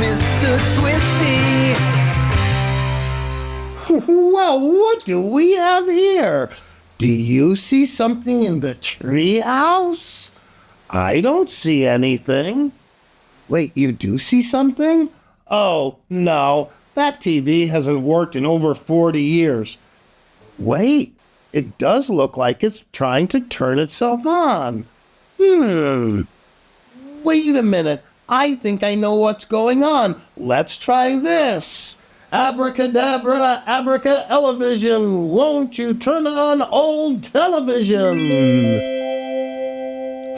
Mr. Twisty. Well, what do we have here? Do you see something in the tree house? I don't see anything. Wait, you do see something? Oh, no, that TV hasn't worked in over 40 years. Wait, it does look like it's trying to turn itself on. Wait a minute, I think I know what's going on. Let's try this. Abracadabra, abraca-elevision, won't you turn on old television?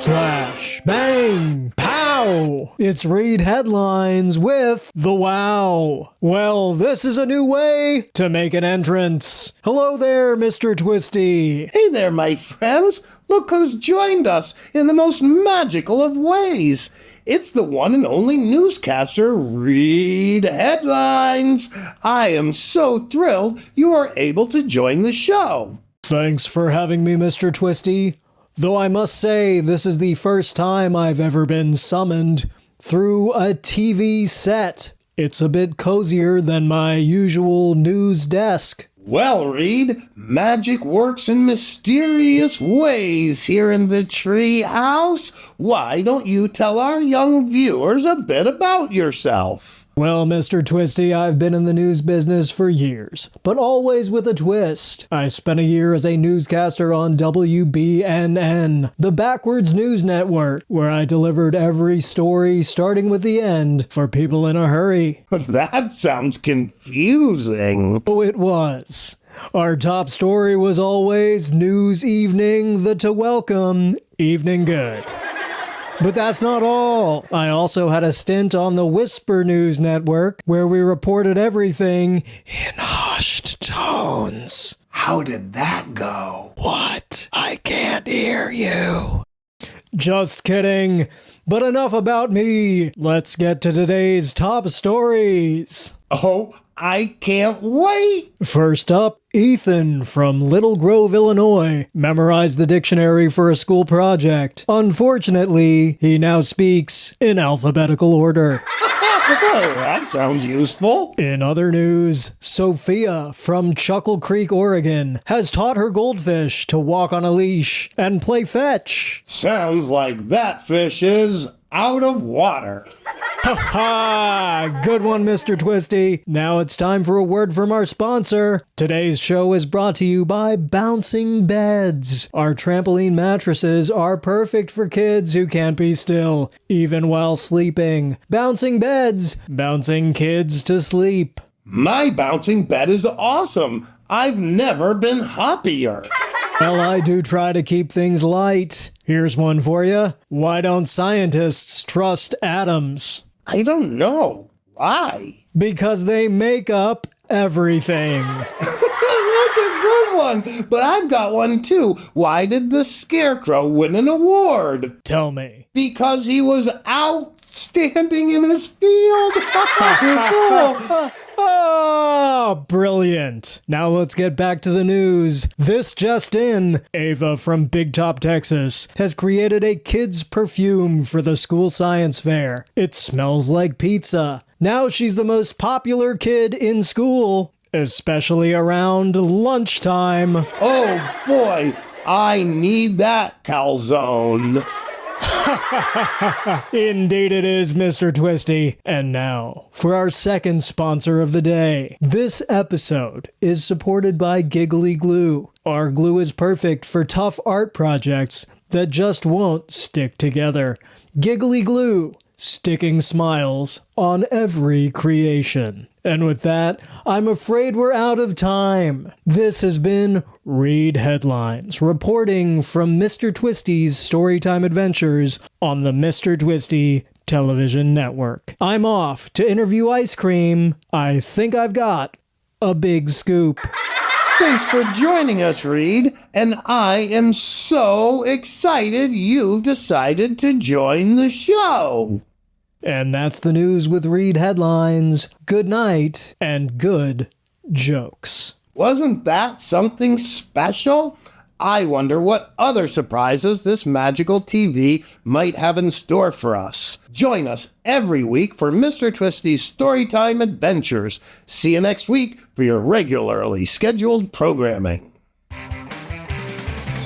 Flash, bang, pow! It's Reed Headlines with the wow. Well, this is a new way to make an entrance. Hello there, Mr. Twisty. Hey there, my friends. Look who's joined us in the most magical of ways. It's the one and only newscaster, Reed Headlines. I am so thrilled you are able to join the show. Thanks for having me, Mr. Twisty. Though I must say, this is the first time I've ever been summoned through a TV set. It's a bit cozier than my usual news desk. Well, Reed, magic works in mysterious ways here in the tree house. Why don't you tell our young viewers a bit about yourself? Well, Mr. Twisty, I've been in the news business for years, but always with a twist. I spent a year as a newscaster on WBNN, the backwards news network, where I delivered every story starting with the end for people in a hurry. That sounds confusing. Oh, it was. Our top story was always News Evening, the to welcome Evening Good. But that's not all. I also had a stint on the Whisper News Network, where we reported everything in hushed tones. How did that go? What? I can't hear you. Just kidding. But enough about me. Let's get to today's top stories. Oh, I can't wait. First up, Ethan from Little Grove, Illinois, memorized the dictionary for a school project. Unfortunately, he now speaks in alphabetical order. That sounds useful. In other news, Sophia from Chuckle Creek, Oregon, has taught her goldfish to walk on a leash and play fetch. Sounds like that fish is out of water. Ha! Good one, Mr. Twisty. Now it's time for a word from our sponsor. Today's show is brought to you by Bouncing Beds. Our trampoline mattresses are perfect for kids who can't be still, even while sleeping. Bouncing Beds, bouncing kids to sleep. My bouncing bed is awesome. I've never been happier. Well, I do try to keep things light. Here's one for you. Why don't scientists trust atoms? I don't know. Why? Because they make up everything. That's a good one. But I've got one too. Why did the Scarecrow win an award? Tell me. Because he was outstanding in his field. Oh, brilliant. Now let's get back to the news. This just in, Ava from Big Top, Texas, has created a kid's perfume for the school science fair. It smells like pizza. Now she's the most popular kid in school, especially around lunchtime. Oh boy, I need that calzone. Indeed it is, Mr. Twisty. And now, for our second sponsor of the day. This episode is supported by Giggly Glue. Our glue is perfect for tough art projects that just won't stick together. Giggly Glue, sticking smiles on every creation. And with that, I'm afraid we're out of time. This has been Reed Headlines, reporting from Mr. Twisty's Storytime adventures on the Mr. Twisty television network. I'm off to interview Ice Cream. I think I've got a big scoop. Thanks for joining us, Reed, and I am so excited you've decided to join the show. And that's the news with Reed Headlines. Good night and good jokes. Wasn't that something special? I wonder what other surprises this magical TV might have in store for us. Join us every week for Mr. Twisty's Storytime Adventures. See you next week for your regularly scheduled programming.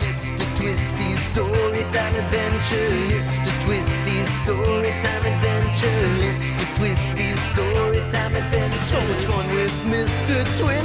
Mr. Twisty's Storytime Adventures. Mr. Twisty's Storytime Adventures. Mr. Twisty's Storytime Adventures. So much fun with Mr. Twisty.